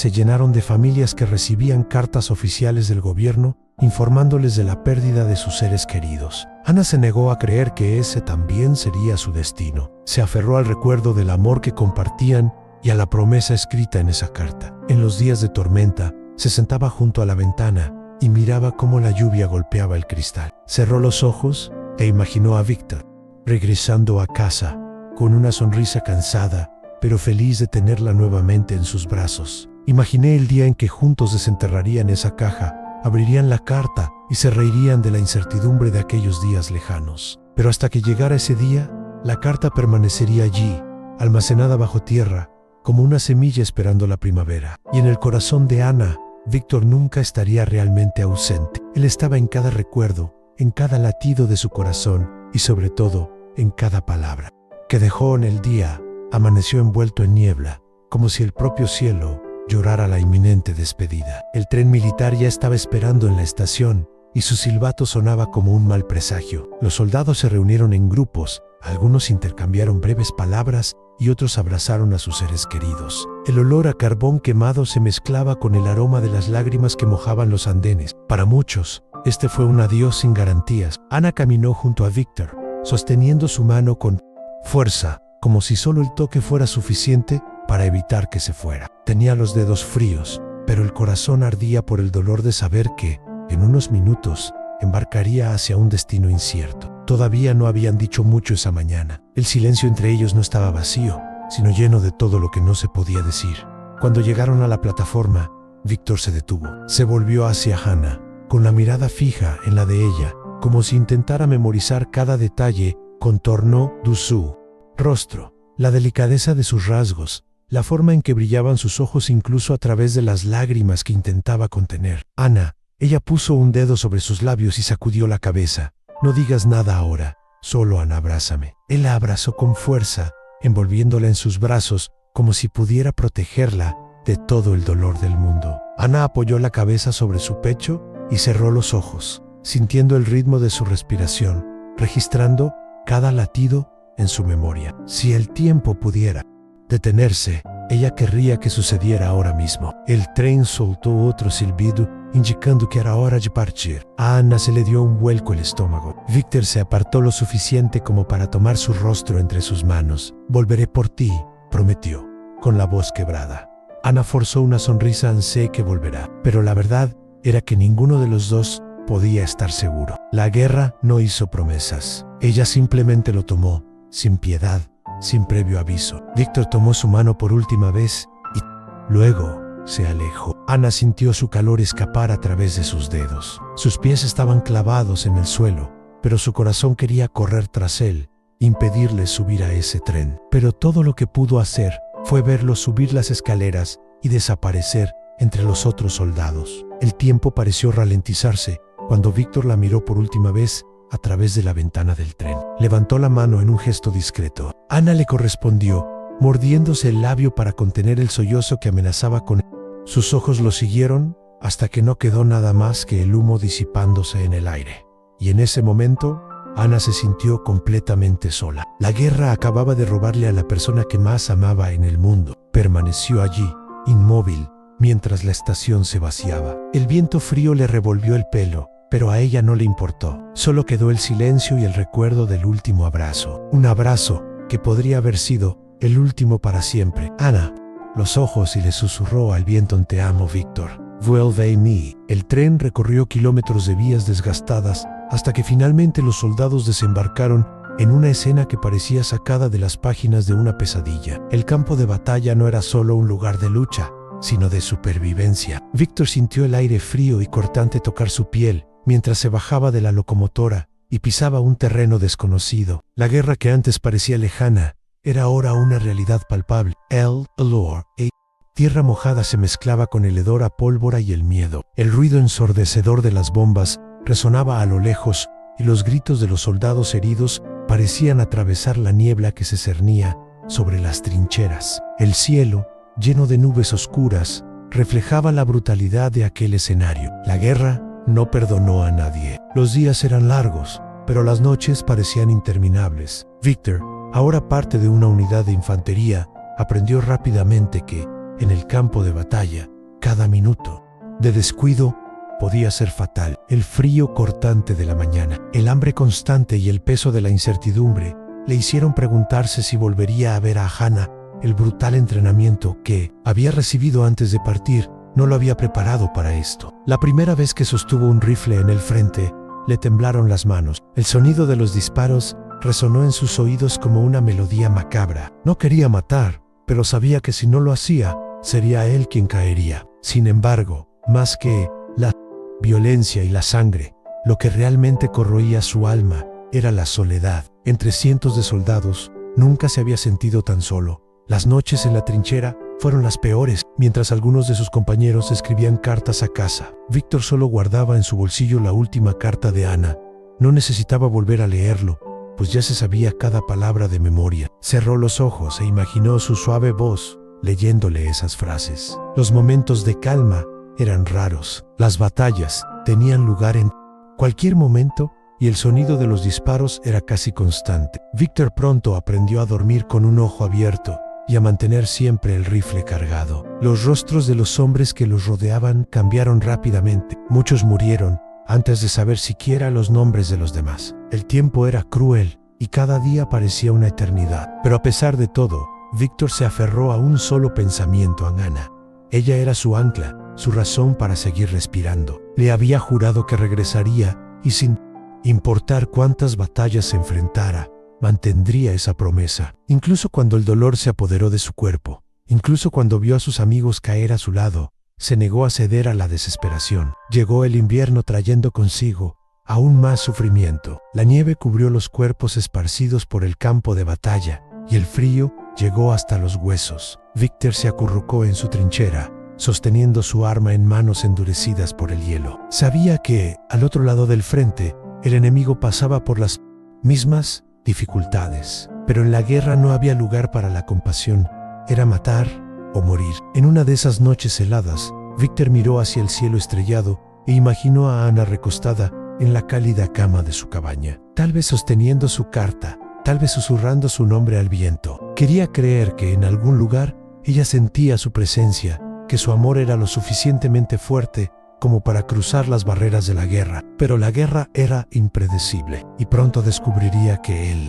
se llenaron de familias que recibían cartas oficiales del gobierno informándoles de la pérdida de sus seres queridos. Ana se negó a creer que ese también sería su destino. Se aferró al recuerdo del amor que compartían y a la promesa escrita en esa carta. En los días de tormenta, se sentaba junto a la ventana y miraba cómo la lluvia golpeaba el cristal. Cerró los ojos e imaginó a Víctor regresando a casa con una sonrisa cansada, pero feliz de tenerla nuevamente en sus brazos. Imaginé el día en que juntos desenterrarían esa caja, abrirían la carta y se reirían de la incertidumbre de aquellos días lejanos. Pero hasta que llegara ese día, la carta permanecería allí, almacenada bajo tierra, como una semilla esperando la primavera. Y en el corazón de Ana, Víctor nunca estaría realmente ausente. Él estaba en cada recuerdo, en cada latido de su corazón y sobre todo, en cada palabra que dejó en el día. Amaneció envuelto en niebla, como si el propio cielo llorara la inminente despedida. El tren militar ya estaba esperando en la estación y su silbato sonaba como un mal presagio. Los soldados se reunieron en grupos, algunos intercambiaron breves palabras y otros abrazaron a sus seres queridos. El olor a carbón quemado se mezclaba con el aroma de las lágrimas que mojaban los andenes. Para muchos, este fue un adiós sin garantías. Ana caminó junto a Víctor, sosteniendo su mano con fuerza, como si solo el toque fuera suficiente para evitar que se fuera. Tenía los dedos fríos, pero el corazón ardía por el dolor de saber que, en unos minutos, embarcaría hacia un destino incierto. Todavía no habían dicho mucho esa mañana. El silencio entre ellos no estaba vacío, sino lleno de todo lo que no se podía decir. Cuando llegaron a la plataforma, Víctor se detuvo. Se volvió hacia Hannah, con la mirada fija en la de ella, como si intentara memorizar cada detalle, contorno de su rostro, la delicadeza de sus rasgos, la forma en que brillaban sus ojos incluso a través de las lágrimas que intentaba contener. Ana, ella puso un dedo sobre sus labios y sacudió la cabeza. No digas nada ahora, solo Ana, abrázame. Él la abrazó con fuerza, envolviéndola en sus brazos como si pudiera protegerla de todo el dolor del mundo. Ana apoyó la cabeza sobre su pecho y cerró los ojos, sintiendo el ritmo de su respiración, registrando cada latido en su memoria. Si el tiempo pudiera detenerse, ella querría que sucediera ahora mismo. El tren soltó otro silbido, indicando que era hora de partir. A Ana se le dio un vuelco el estómago. Víctor se apartó lo suficiente como para tomar su rostro entre sus manos. Volveré por ti, prometió, con la voz quebrada. Ana forzó una sonrisa en sé que volverá, pero la verdad era que ninguno de los dos podía estar seguro. La guerra no hizo promesas. Ella simplemente lo tomó, sin piedad, sin previo aviso. Víctor tomó su mano por última vez y luego se alejó. Ana sintió su calor escapar a través de sus dedos. Sus pies estaban clavados en el suelo, pero su corazón quería correr tras él, impedirle subir a ese tren. Pero todo lo que pudo hacer fue verlo subir las escaleras y desaparecer entre los otros soldados. El tiempo pareció ralentizarse cuando Víctor la miró por última vez a través de la ventana del tren. Levantó la mano en un gesto discreto. Ana le correspondió, mordiéndose el labio para contener el sollozo que amenazaba con él. Sus ojos lo siguieron hasta que no quedó nada más que el humo disipándose en el aire. Y en ese momento, Ana se sintió completamente sola. La guerra acababa de robarle a la persona que más amaba en el mundo. Permaneció allí, inmóvil, mientras la estación se vaciaba. El viento frío le revolvió el pelo, pero a ella no le importó. Solo quedó el silencio y el recuerdo del último abrazo. Un abrazo que podría haber sido el último para siempre. Ana, los ojos y le susurró al viento: te amo, Víctor. Vuelve a mí. El tren recorrió kilómetros de vías desgastadas hasta que finalmente los soldados desembarcaron en una escena que parecía sacada de las páginas de una pesadilla. El campo de batalla no era solo un lugar de lucha, sino de supervivencia. Víctor sintió el aire frío y cortante tocar su piel mientras se bajaba de la locomotora y pisaba un terreno desconocido. La guerra que antes parecía lejana era ahora una realidad palpable. El olor a tierra mojada se mezclaba con el hedor a pólvora y el miedo. El ruido ensordecedor de las bombas resonaba a lo lejos y los gritos de los soldados heridos parecían atravesar la niebla que se cernía sobre las trincheras. El cielo, lleno de nubes oscuras, reflejaba la brutalidad de aquel escenario. La guerra no perdonó a nadie. Los días eran largos, pero las noches parecían interminables. Víctor, ahora parte de una unidad de infantería, aprendió rápidamente que en el campo de batalla, cada minuto de descuido podía ser fatal. El frío cortante de la mañana, el hambre constante y el peso de la incertidumbre le hicieron preguntarse si volvería a ver a Hannah. El brutal entrenamiento que había recibido antes de partir no lo había preparado para esto. La primera vez que sostuvo un rifle en el frente, le temblaron las manos. El sonido de los disparos resonó en sus oídos como una melodía macabra. No quería matar, pero sabía que si no lo hacía, sería él quien caería. Sin embargo, más que la violencia y la sangre, lo que realmente corroía su alma era la soledad. Entre cientos de soldados, nunca se había sentido tan solo. Las noches en la trinchera fueron las peores. Mientras algunos de sus compañeros escribían cartas a casa, Víctor solo guardaba en su bolsillo la última carta de Ana. No necesitaba volver a leerlo, pues ya se sabía cada palabra de memoria. Cerró los ojos e imaginó su suave voz leyéndole esas frases. Los momentos de calma eran raros. Las batallas tenían lugar en cualquier momento y el sonido de los disparos era casi constante. Víctor pronto aprendió a dormir con un ojo abierto y a mantener siempre el rifle cargado. Los rostros de los hombres que los rodeaban cambiaron rápidamente. Muchos murieron antes de saber siquiera los nombres de los demás. El tiempo era cruel y cada día parecía una eternidad. Pero a pesar de todo, Víctor se aferró a un solo pensamiento: a Ana. Ella era su ancla, su razón para seguir respirando. Le había jurado que regresaría y sin importar cuántas batallas se enfrentara, mantendría esa promesa. Incluso cuando el dolor se apoderó de su cuerpo, incluso cuando vio a sus amigos caer a su lado, se negó a ceder a la desesperación. Llegó el invierno trayendo consigo aún más sufrimiento. La nieve cubrió los cuerpos esparcidos por el campo de batalla y el frío llegó hasta los huesos. Víctor se acurrucó en su trinchera, sosteniendo su arma en manos endurecidas por el hielo. Sabía que, al otro lado del frente, el enemigo pasaba por las mismas dificultades. Pero en la guerra no había lugar para la compasión. Era matar o morir. En una de esas noches heladas, Víctor miró hacia el cielo estrellado e imaginó a Ana recostada en la cálida cama de su cabaña, tal vez sosteniendo su carta, tal vez susurrando su nombre al viento. Quería creer que en algún lugar ella sentía su presencia, que su amor era lo suficientemente fuerte como para cruzar las barreras de la guerra. Pero la guerra era impredecible y pronto descubriría que el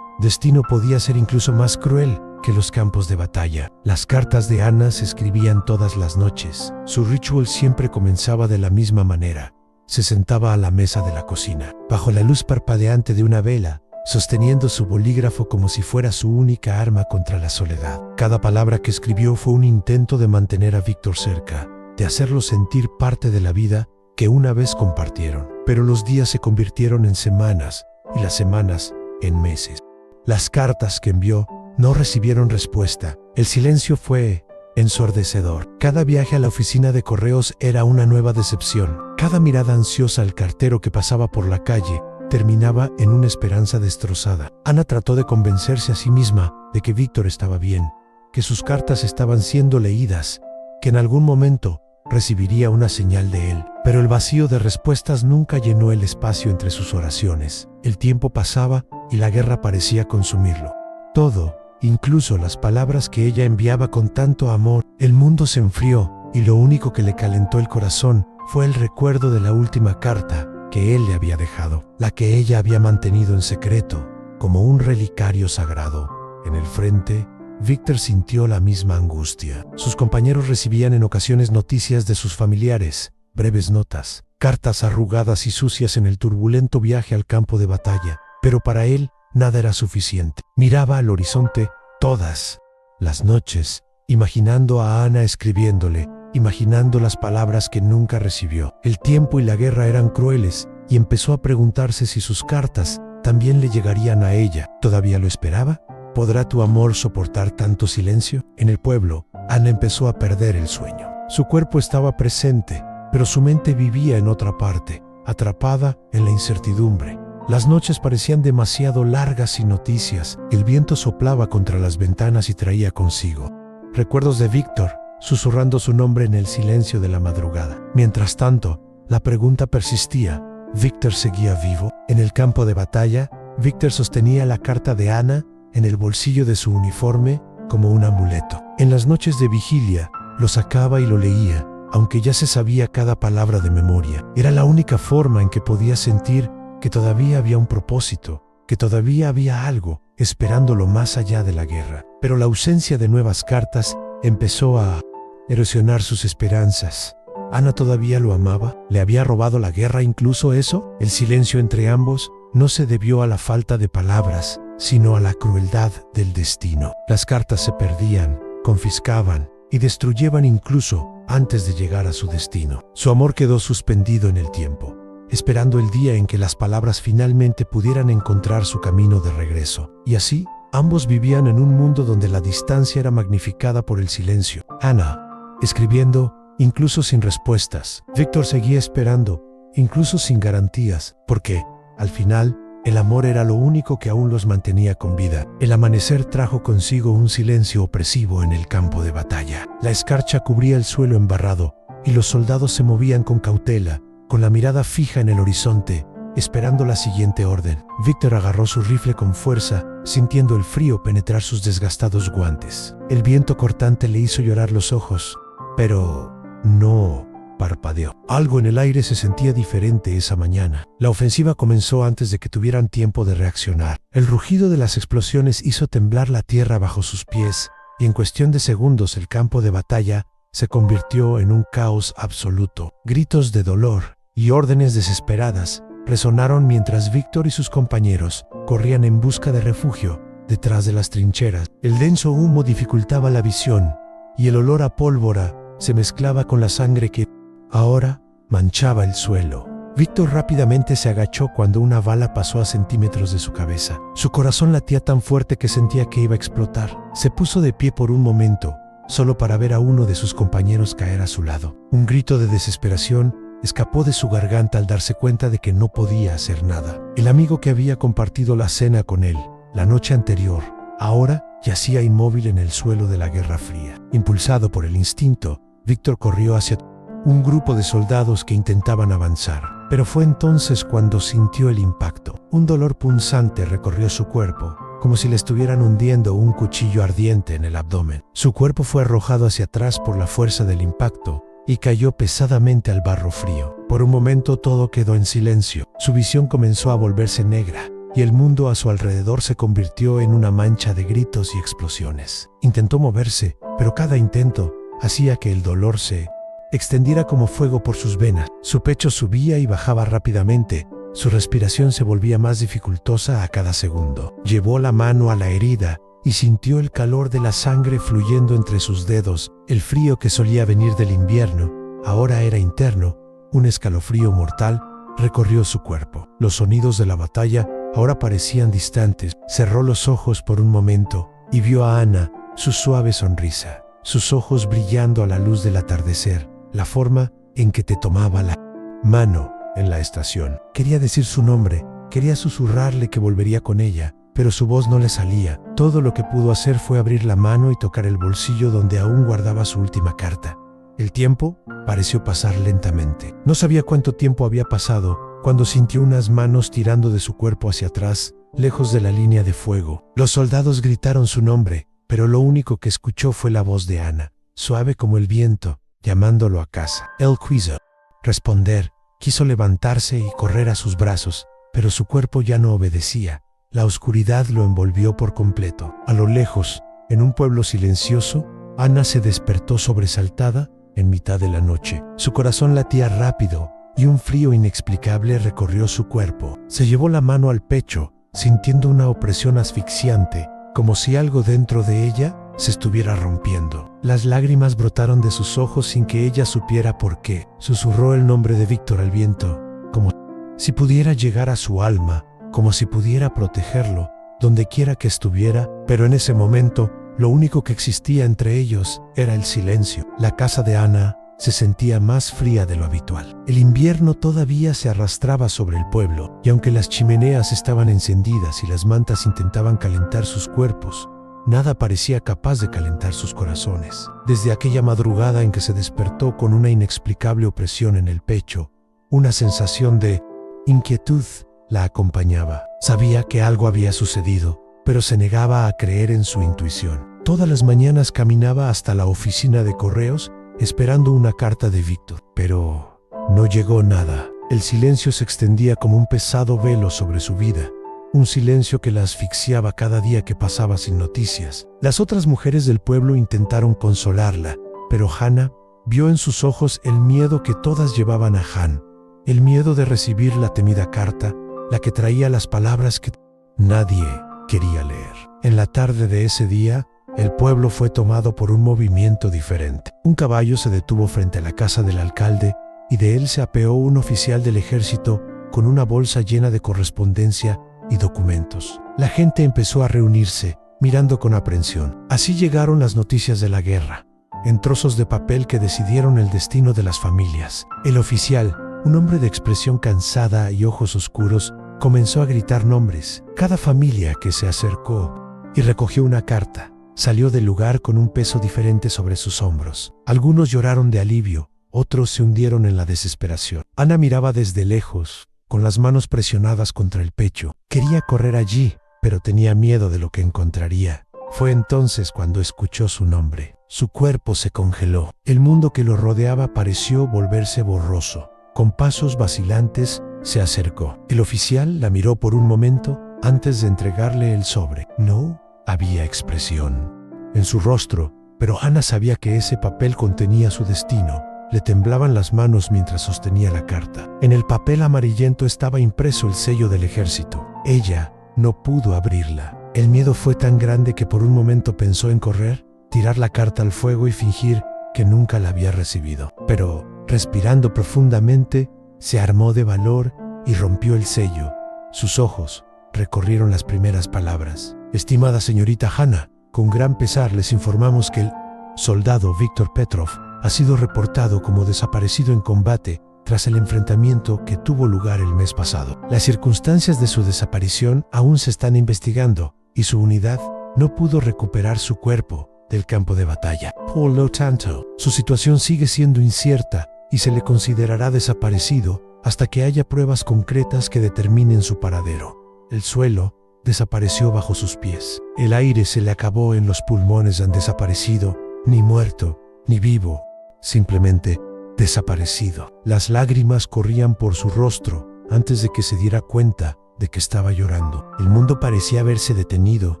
destino podía ser incluso más cruel que los campos de batalla. Las cartas de Ana se escribían todas las noches. Su ritual siempre comenzaba de la misma manera. Se sentaba a la mesa de la cocina, bajo la luz parpadeante de una vela, sosteniendo su bolígrafo como si fuera su única arma contra la soledad. Cada palabra que escribió fue un intento de mantener a Víctor cerca, de hacerlo sentir parte de la vida que una vez compartieron. Pero los días se convirtieron en semanas y las semanas en meses. Las cartas que envió no recibieron respuesta. El silencio fue ensordecedor. Cada viaje a la oficina de correos era una nueva decepción. Cada mirada ansiosa al cartero que pasaba por la calle terminaba en una esperanza destrozada. Ana trató de convencerse a sí misma de que Víctor estaba bien, que sus cartas estaban siendo leídas, que en algún momento recibiría una señal de él. Pero el vacío de respuestas nunca llenó el espacio entre sus oraciones. El tiempo pasaba y la guerra parecía consumirlo. Todo, incluso las palabras que ella enviaba con tanto amor. El mundo se enfrió y lo único que le calentó el corazón fue el recuerdo de la última carta que él le había dejado, la que ella había mantenido en secreto, como un relicario sagrado. En el frente, Víctor sintió la misma angustia. Sus compañeros recibían en ocasiones noticias de sus familiares, breves notas, cartas arrugadas y sucias en el turbulento viaje al campo de batalla, pero para él nada era suficiente. Miraba al horizonte todas las noches, imaginando a Ana escribiéndole, imaginando las palabras que nunca recibió. El tiempo y la guerra eran crueles y empezó a preguntarse si sus cartas también le llegarían a ella. ¿Todavía lo esperaba? ¿Podrá tu amor soportar tanto silencio? En el pueblo, Ana empezó a perder el sueño. Su cuerpo estaba presente, pero su mente vivía en otra parte, atrapada en la incertidumbre. Las noches parecían demasiado largas sin noticias. El viento soplaba contra las ventanas y traía consigo recuerdos de Víctor, susurrando su nombre en el silencio de la madrugada. Mientras tanto, la pregunta persistía. ¿Víctor seguía vivo? En el campo de batalla, Víctor sostenía la carta de Ana en el bolsillo de su uniforme como un amuleto. En las noches de vigilia, lo sacaba y lo leía, aunque ya se sabía cada palabra de memoria. Era la única forma en que podía sentir que todavía había un propósito, que todavía había algo esperándolo más allá de la guerra. Pero la ausencia de nuevas cartas empezó a erosionar sus esperanzas. ¿Ana todavía lo amaba? ¿Le había robado la guerra incluso eso? El silencio entre ambos no se debió a la falta de palabras, sino a la crueldad del destino. Las cartas se perdían, confiscaban y destruyeban incluso antes de llegar a su destino. Su amor quedó suspendido en el tiempo, esperando el día en que las palabras finalmente pudieran encontrar su camino de regreso. Y así, ambos vivían en un mundo donde la distancia era magnificada por el silencio. Ana, escribiendo, incluso sin respuestas. Víctor seguía esperando, incluso sin garantías, porque, al final, el amor era lo único que aún los mantenía con vida. El amanecer trajo consigo un silencio opresivo en el campo de batalla. La escarcha cubría el suelo embarrado, y los soldados se movían con cautela, con la mirada fija en el horizonte, esperando la siguiente orden. Víctor agarró su rifle con fuerza, sintiendo el frío penetrar sus desgastados guantes. El viento cortante le hizo llorar los ojos, pero no parpadeó. Algo en el aire se sentía diferente esa mañana. La ofensiva comenzó antes de que tuvieran tiempo de reaccionar. El rugido de las explosiones hizo temblar la tierra bajo sus pies, y en cuestión de segundos el campo de batalla se convirtió en un caos absoluto. Gritos de dolor y órdenes desesperadas resonaron mientras Víctor y sus compañeros corrían en busca de refugio detrás de las trincheras. El denso humo dificultaba la visión, y el olor a pólvora se mezclaba con la sangre que ahora manchaba el suelo. Víctor rápidamente se agachó cuando una bala pasó a centímetros de su cabeza. Su corazón latía tan fuerte que sentía que iba a explotar. Se puso de pie por un momento, solo para ver a uno de sus compañeros caer a su lado. Un grito de desesperación escapó de su garganta al darse cuenta de que no podía hacer nada. El amigo que había compartido la cena con él la noche anterior, ahora yacía inmóvil en el suelo de la Guerra Fría. Impulsado por el instinto, Víctor corrió hacia un grupo de soldados que intentaban avanzar. Pero fue entonces cuando sintió el impacto. Un dolor punzante recorrió su cuerpo, como si le estuvieran hundiendo un cuchillo ardiente en el abdomen. Su cuerpo fue arrojado hacia atrás por la fuerza del impacto y cayó pesadamente al barro frío. Por un momento todo quedó en silencio. Su visión comenzó a volverse negra, y el mundo a su alrededor se convirtió en una mancha de gritos y explosiones. Intentó moverse, pero cada intento hacía que el dolor se extendiera como fuego por sus venas. Su pecho subía y bajaba rápidamente. Su respiración se volvía más dificultosa a cada segundo. Llevó la mano a la herida y sintió el calor de la sangre fluyendo entre sus dedos. El frío que solía venir del invierno ahora era interno. Un escalofrío mortal recorrió su cuerpo. Los sonidos de la batalla ahora parecían distantes. Cerró los ojos por un momento y vio a Ana, su suave sonrisa, sus ojos brillando a la luz del atardecer, la forma en que te tomaba la mano en la estación. Quería decir su nombre, quería susurrarle que volvería con ella, pero su voz no le salía. Todo lo que pudo hacer fue abrir la mano y tocar el bolsillo donde aún guardaba su última carta. El tiempo pareció pasar lentamente. No sabía cuánto tiempo había pasado cuando sintió unas manos tirando de su cuerpo hacia atrás, lejos de la línea de fuego. Los soldados gritaron su nombre, pero lo único que escuchó fue la voz de Ana, suave como el viento, llamándolo a casa. Él quiso responder, quiso levantarse y correr a sus brazos, pero su cuerpo ya no obedecía. La oscuridad lo envolvió por completo. A lo lejos, en un pueblo silencioso, Ana se despertó sobresaltada en mitad de la noche. Su corazón latía rápido y un frío inexplicable recorrió su cuerpo. Se llevó la mano al pecho, sintiendo una opresión asfixiante, como si algo dentro de ella se estuviera rompiendo. Las lágrimas brotaron de sus ojos sin que ella supiera por qué. Susurró el nombre de Víctor al viento, como si pudiera llegar a su alma, como si pudiera protegerlo, donde quiera que estuviera, pero en ese momento, lo único que existía entre ellos era el silencio. La casa de Ana se sentía más fría de lo habitual. El invierno todavía se arrastraba sobre el pueblo, y aunque las chimeneas estaban encendidas y las mantas intentaban calentar sus cuerpos, nada parecía capaz de calentar sus corazones. Desde aquella madrugada en que se despertó con una inexplicable opresión en el pecho, una sensación de inquietud la acompañaba. Sabía que algo había sucedido, pero se negaba a creer en su intuición. Todas las mañanas caminaba hasta la oficina de correos esperando una carta de Víctor, pero no llegó nada. El silencio se extendía como un pesado velo sobre su vida, un silencio que la asfixiaba cada día que pasaba sin noticias. Las otras mujeres del pueblo intentaron consolarla, pero Hannah vio en sus ojos el miedo que todas llevaban a Han, el miedo de recibir la temida carta, la que traía las palabras que nadie quería leer. En la tarde de ese día, el pueblo fue tomado por un movimiento diferente. Un caballo se detuvo frente a la casa del alcalde y de él se apeó un oficial del ejército con una bolsa llena de correspondencia y documentos. La gente empezó a reunirse, mirando con aprensión. Así llegaron las noticias de la guerra, en trozos de papel que decidieron el destino de las familias. El oficial, un hombre de expresión cansada y ojos oscuros, comenzó a gritar nombres. Cada familia que se acercó y recogió una carta salió del lugar con un peso diferente sobre sus hombros. Algunos lloraron de alivio, otros se hundieron en la desesperación. Ana miraba desde lejos, con las manos presionadas contra el pecho. Quería correr allí, pero tenía miedo de lo que encontraría. Fue entonces cuando escuchó su nombre. Su cuerpo se congeló. El mundo que lo rodeaba pareció volverse borroso. Con pasos vacilantes, se acercó. El oficial la miró por un momento antes de entregarle el sobre. No había expresión en su rostro, pero Ana sabía que ese papel contenía su destino. Le temblaban las manos mientras sostenía la carta. En el papel amarillento estaba impreso el sello del ejército. Ella no pudo abrirla. El miedo fue tan grande que por un momento pensó en correr, tirar la carta al fuego y fingir que nunca la había recibido. Pero, respirando profundamente, se armó de valor y rompió el sello. Sus ojos recorrieron las primeras palabras. Estimada señorita Hannah, con gran pesar les informamos que el soldado Víctor Petrov ha sido reportado como desaparecido en combate tras el enfrentamiento que tuvo lugar el mes pasado. Las circunstancias de su desaparición aún se están investigando y su unidad no pudo recuperar su cuerpo del campo de batalla. Por lo tanto, su situación sigue siendo incierta y se le considerará desaparecido hasta que haya pruebas concretas que determinen su paradero. El suelo desapareció bajo sus pies. El aire se le acabó en los pulmones. Han desaparecido, ni muerto, ni vivo, simplemente desaparecido. Las lágrimas corrían por su rostro antes de que se diera cuenta de que estaba llorando. El mundo parecía haberse detenido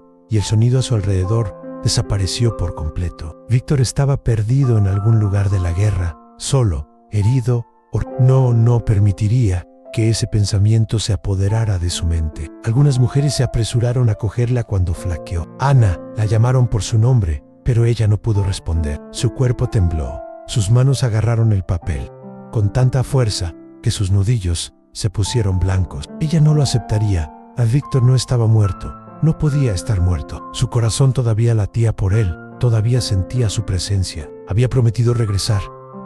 y el sonido a su alrededor desapareció por completo. Víctor estaba perdido en algún lugar de la guerra, solo, herido, no permitiría que ese pensamiento se apoderara de su mente. Algunas mujeres se apresuraron a cogerla cuando flaqueó. Ana, la llamaron por su nombre, pero ella no pudo responder. Su cuerpo tembló. Sus manos agarraron el papel con tanta fuerza que sus nudillos se pusieron blancos. Ella no lo aceptaría. A Víctor no estaba muerto. No podía estar muerto. Su corazón todavía latía por él. Todavía sentía su presencia. Había prometido regresar.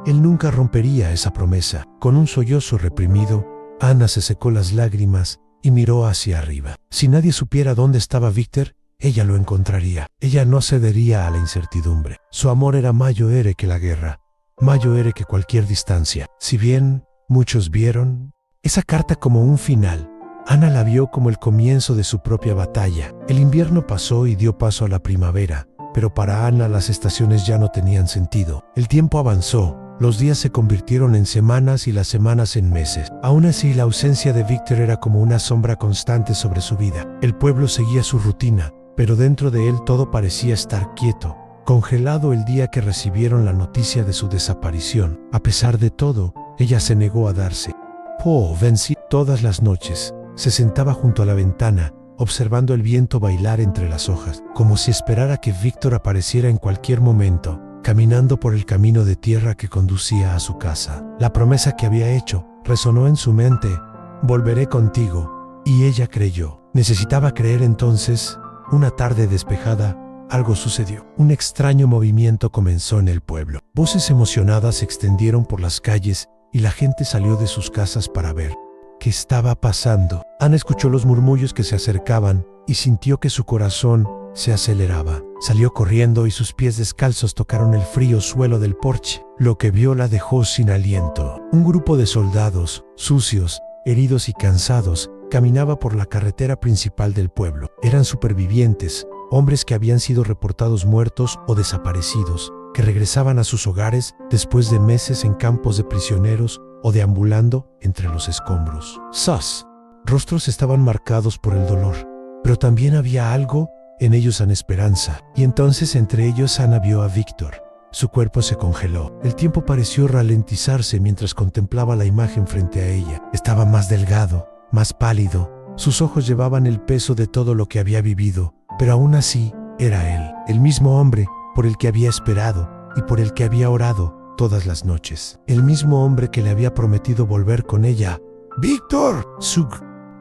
Él nunca rompería esa promesa. Con un sollozo reprimido, Ana se secó las lágrimas y miró hacia arriba. Si nadie supiera dónde estaba Víctor, ella lo encontraría. Ella no cedería a la incertidumbre. Su amor era mayor que la guerra, mayor que cualquier distancia. Si bien muchos vieron esa carta como un final, Ana la vio como el comienzo de su propia batalla. El invierno pasó y dio paso a la primavera, pero para Ana las estaciones ya no tenían sentido. El tiempo avanzó. Los días se convirtieron en semanas y las semanas en meses. Aún así, la ausencia de Víctor era como una sombra constante sobre su vida. El pueblo seguía su rutina, pero dentro de él todo parecía estar quieto, congelado el día que recibieron la noticia de su desaparición. A pesar de todo, ella se negó a darse. Vencí. Todas las noches, se sentaba junto a la ventana, observando el viento bailar entre las hojas, como si esperara que Víctor apareciera en cualquier momento, caminando por el camino de tierra que conducía a su casa. La promesa que había hecho resonó en su mente: volveré contigo. Y ella creyó. Necesitaba creer entonces. Una tarde despejada, algo sucedió. Un extraño movimiento comenzó en el pueblo. Voces emocionadas se extendieron por las calles y la gente salió de sus casas para ver qué estaba pasando. Ana escuchó los murmullos que se acercaban y sintió que su corazón se aceleraba. Salió corriendo y sus pies descalzos tocaron el frío suelo del porche. Lo que vio la dejó sin aliento. Un grupo de soldados, sucios, heridos y cansados, caminaba por la carretera principal del pueblo. Eran supervivientes, hombres que habían sido reportados muertos o desaparecidos, que regresaban a sus hogares después de meses en campos de prisioneros o deambulando entre los escombros. Sus rostros estaban marcados por el dolor, pero también había algo en ellos en esperanza, y entonces entre ellos Ana vio a Víctor. Su cuerpo se congeló. El tiempo pareció ralentizarse mientras contemplaba la imagen frente a ella. Estaba más delgado, más pálido. Sus ojos llevaban el peso de todo lo que había vivido, pero aún así era él, el mismo hombre por el que había esperado y por el que había orado todas las noches. El mismo hombre que le había prometido volver con ella. ¡Víctor! Sug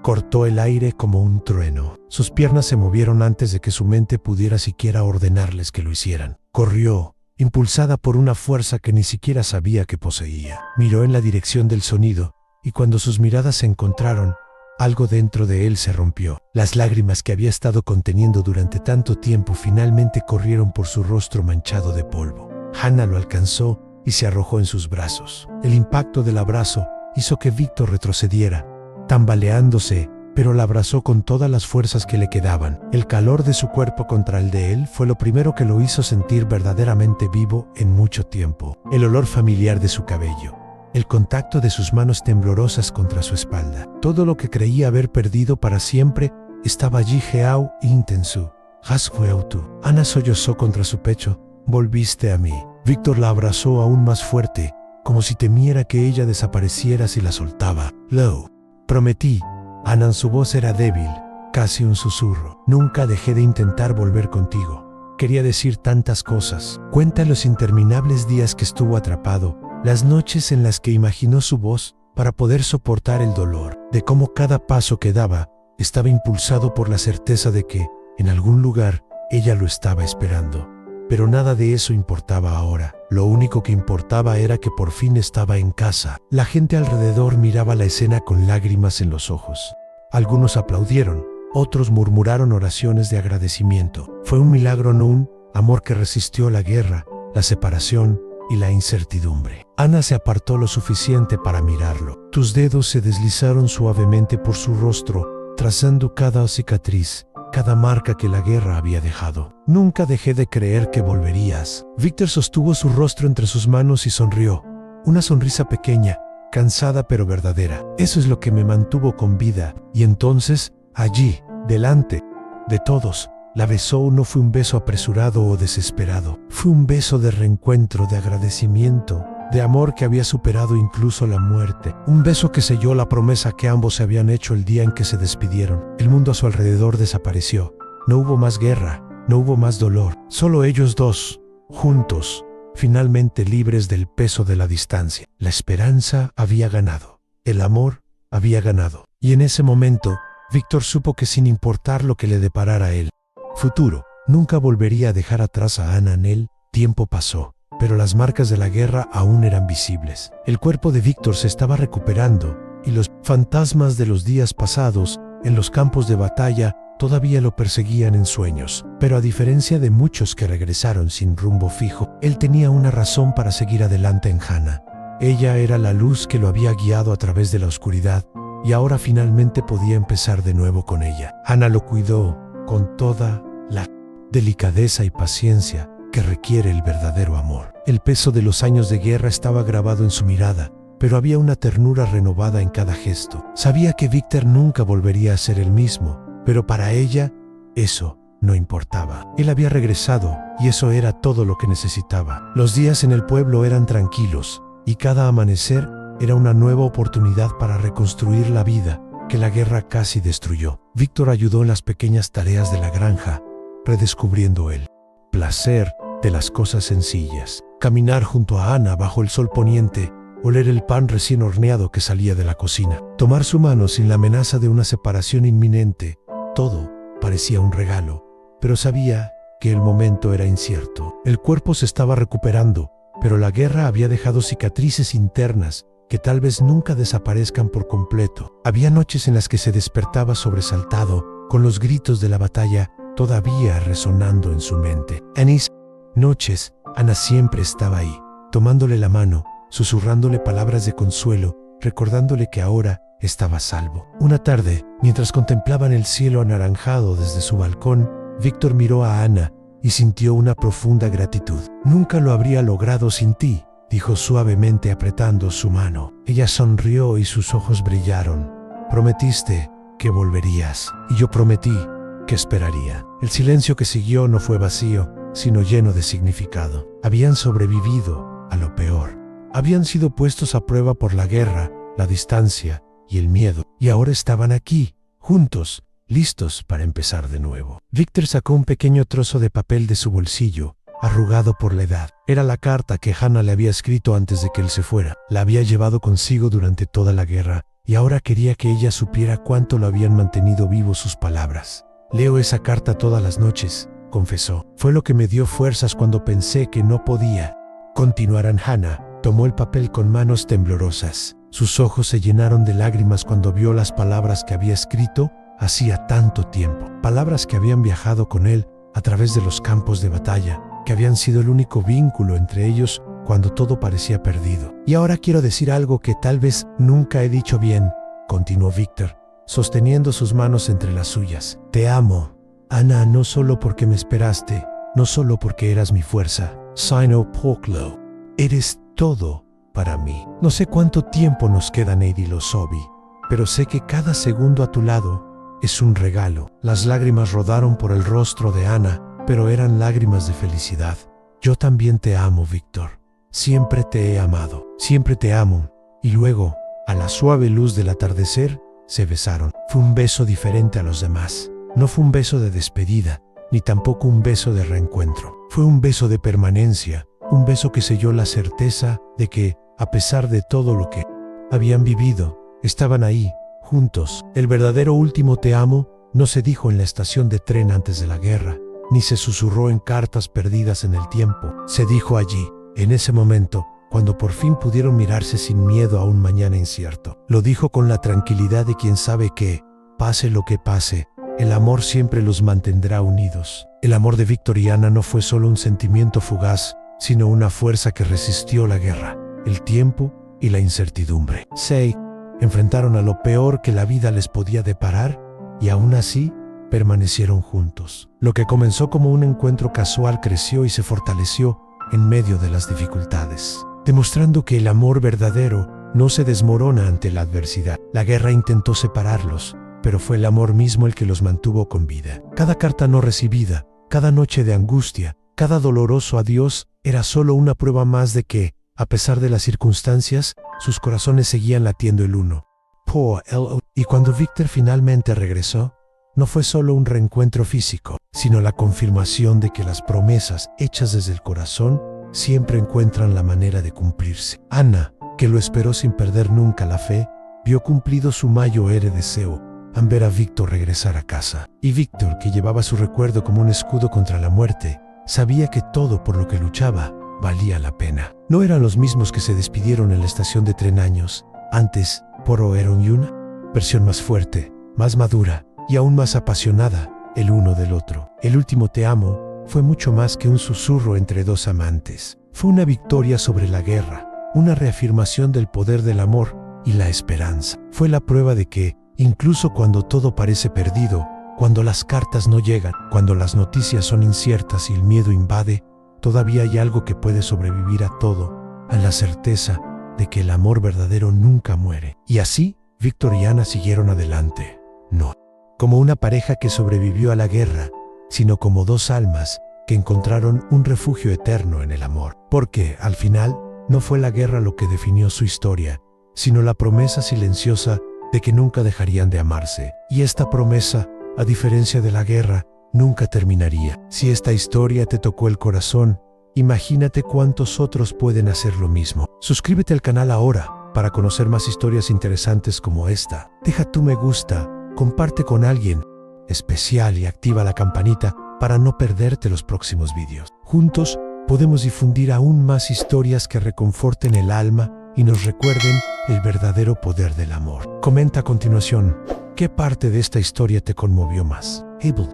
cortó el aire como un trueno. Sus piernas se movieron antes de que su mente pudiera siquiera ordenarles que lo hicieran. Corrió, impulsada por una fuerza que ni siquiera sabía que poseía. Miró en la dirección del sonido, y cuando sus miradas se encontraron, algo dentro de él se rompió. Las lágrimas que había estado conteniendo durante tanto tiempo finalmente corrieron por su rostro manchado de polvo. Hannah lo alcanzó y se arrojó en sus brazos. El impacto del abrazo hizo que Víctor retrocediera, tambaleándose, pero la abrazó con todas las fuerzas que le quedaban. El calor de su cuerpo contra el de él fue lo primero que lo hizo sentir verdaderamente vivo en mucho tiempo. El olor familiar de su cabello, el contacto de sus manos temblorosas contra su espalda. Todo lo que creía haber perdido para siempre estaba allí geau intensu. Hasfueutu. Ana sollozó contra su pecho. Volviste a mí. Víctor la abrazó aún más fuerte, como si temiera que ella desapareciera si la soltaba. Lo prometí. Ana, su voz era débil, casi un susurro. Nunca dejé de intentar volver contigo. Quería decir tantas cosas. Cuenta los interminables días que estuvo atrapado, las noches en las que imaginó su voz para poder soportar el dolor, de cómo cada paso que daba estaba impulsado por la certeza de que, en algún lugar, ella lo estaba esperando. Pero nada de eso importaba ahora. Lo único que importaba era que por fin estaba en casa. La gente alrededor miraba la escena con lágrimas en los ojos. Algunos aplaudieron, otros murmuraron oraciones de agradecimiento. Fue un milagro, no un amor que resistió la guerra, la separación y la incertidumbre. Ana se apartó lo suficiente para mirarlo. Tus dedos se deslizaron suavemente por su rostro, trazando cada cicatriz, cada marca que la guerra había dejado. Nunca dejé de creer que volverías. Víctor sostuvo su rostro entre sus manos y sonrió. Una sonrisa pequeña, cansada pero verdadera. Eso es lo que me mantuvo con vida. Y entonces, allí, delante de todos, la besó. No fue un beso apresurado o desesperado. Fue un beso de reencuentro, de agradecimiento, de amor que había superado incluso la muerte. Un beso que selló la promesa que ambos se habían hecho el día en que se despidieron. El mundo a su alrededor desapareció. No hubo más guerra, no hubo más dolor. Solo ellos dos, juntos, finalmente libres del peso de la distancia. La esperanza había ganado. El amor había ganado. Y en ese momento, Víctor supo que sin importar lo que le deparara el futuro, nunca volvería a dejar atrás a Ana. En el tiempo pasó, pero las marcas de la guerra aún eran visibles. El cuerpo de Víctor se estaba recuperando, y los fantasmas de los días pasados, en los campos de batalla, todavía lo perseguían en sueños. Pero a diferencia de muchos que regresaron sin rumbo fijo, él tenía una razón para seguir adelante en Hannah. Ella era la luz que lo había guiado a través de la oscuridad, y ahora finalmente podía empezar de nuevo con ella. Hannah lo cuidó con toda la delicadeza y paciencia que requiere el verdadero amor. El peso de los años de guerra estaba grabado en su mirada, pero había una ternura renovada en cada gesto. Sabía que Víctor nunca volvería a ser el mismo, pero para ella, eso no importaba. Él había regresado, y eso era todo lo que necesitaba. Los días en el pueblo eran tranquilos, y cada amanecer era una nueva oportunidad para reconstruir la vida que la guerra casi destruyó. Víctor ayudó en las pequeñas tareas de la granja, redescubriendo el placer de las cosas sencillas. Caminar junto a Ana bajo el sol poniente, oler el pan recién horneado que salía de la cocina, tomar su mano sin la amenaza de una separación inminente. Todo parecía un regalo, pero sabía que el momento era incierto. El cuerpo se estaba recuperando, pero la guerra había dejado cicatrices internas que tal vez nunca desaparezcan por completo. Había noches en las que se despertaba sobresaltado, con los gritos de la batalla todavía resonando en su mente. En esas noches, Ana siempre estaba ahí, tomándole la mano, susurrándole palabras de consuelo, recordándole que ahora estaba a salvo. Una tarde, mientras contemplaban el cielo anaranjado desde su balcón, Víctor miró a Ana y sintió una profunda gratitud. Nunca lo habría logrado sin ti, dijo suavemente apretando su mano. Ella sonrió y sus ojos brillaron. Prometiste que volverías, y yo prometí que esperaría. El silencio que siguió no fue vacío, sino lleno de significado. Habían sobrevivido a lo peor. Habían sido puestos a prueba por la guerra, la distancia y el miedo, y ahora estaban aquí, juntos, listos para empezar de nuevo. Víctor sacó un pequeño trozo de papel de su bolsillo, arrugado por la edad. Era la carta que Hannah le había escrito antes de que él se fuera. La había llevado consigo durante toda la guerra, y ahora quería que ella supiera cuánto lo habían mantenido vivo sus palabras. Leo esa carta todas las noches, confesó. Fue lo que me dio fuerzas cuando pensé que no podía continuar. Hannah tomó el papel con manos temblorosas. Sus ojos se llenaron de lágrimas cuando vio las palabras que había escrito hacía tanto tiempo. Palabras que habían viajado con él a través de los campos de batalla, que habían sido el único vínculo entre ellos cuando todo parecía perdido. Y ahora quiero decir algo que tal vez nunca he dicho bien, continuó Víctor, sosteniendo sus manos entre las suyas. Te amo, Ana, no solo porque me esperaste, no solo porque eras mi fuerza, sino porque eres todo para mí. No sé cuánto tiempo nos queda, Neidi Losobi, pero sé que cada segundo a tu lado es un regalo. Las lágrimas rodaron por el rostro de Ana, pero eran lágrimas de felicidad. Yo también te amo, Víctor. Siempre te he amado, siempre te amo. Y luego, a la suave luz del atardecer, se besaron. Fue un beso diferente a los demás. No fue un beso de despedida, ni tampoco un beso de reencuentro. Fue un beso de permanencia, un beso que selló la certeza de que, a pesar de todo lo que habían vivido, estaban ahí, juntos. El verdadero último te amo no se dijo en la estación de tren antes de la guerra, ni se susurró en cartas perdidas en el tiempo. Se dijo allí, en ese momento, cuando por fin pudieron mirarse sin miedo a un mañana incierto. Lo dijo con la tranquilidad de quien sabe que, pase lo que pase, el amor siempre los mantendrá unidos. El amor de Víctor y Ana no fue solo un sentimiento fugaz, sino una fuerza que resistió la guerra, el tiempo y la incertidumbre. Se enfrentaron a lo peor que la vida les podía deparar y aún así permanecieron juntos. Lo que comenzó como un encuentro casual creció y se fortaleció en medio de las dificultades, demostrando que el amor verdadero no se desmorona ante la adversidad. La guerra intentó separarlos, pero fue el amor mismo el que los mantuvo con vida. Cada carta no recibida, cada noche de angustia, cada doloroso adiós era solo una prueba más de que, a pesar de las circunstancias, sus corazones seguían latiendo el uno por el otro. Y cuando Víctor finalmente regresó, no fue solo un reencuentro físico, sino la confirmación de que las promesas hechas desde el corazón siempre encuentran la manera de cumplirse. Ana, que lo esperó sin perder nunca la fe, vio cumplido su mayor deseo, al ver a Víctor regresar a casa. Y Víctor, que llevaba su recuerdo como un escudo contra la muerte, sabía que todo por lo que luchaba valía la pena. No eran los mismos que se despidieron en la estación de tren años antes, pero eran una versión más fuerte, más madura y aún más apasionada el uno del otro. El último te amo fue mucho más que un susurro entre dos amantes. Fue una victoria sobre la guerra, una reafirmación del poder del amor y la esperanza. Fue la prueba de que, incluso cuando todo parece perdido, cuando las cartas no llegan, cuando las noticias son inciertas y el miedo invade, todavía hay algo que puede sobrevivir a todo, a la certeza de que el amor verdadero nunca muere. Y así, Víctor y Ana siguieron adelante. No como una pareja que sobrevivió a la guerra, sino como dos almas que encontraron un refugio eterno en el amor. Porque, al final, no fue la guerra lo que definió su historia, sino la promesa silenciosa de que nunca dejarían de amarse. Y esta promesa, a diferencia de la guerra, nunca terminaría. Si esta historia te tocó el corazón, imagínate cuántos otros pueden hacer lo mismo. Suscríbete al canal ahora para conocer más historias interesantes como esta. Deja tu me gusta, comparte con alguien especial y activa la campanita para no perderte los próximos vídeos. Juntos podemos difundir aún más historias que reconforten el alma y nos recuerden el verdadero poder del amor. Comenta a continuación, ¿qué parte de esta historia te conmovió más? Abel.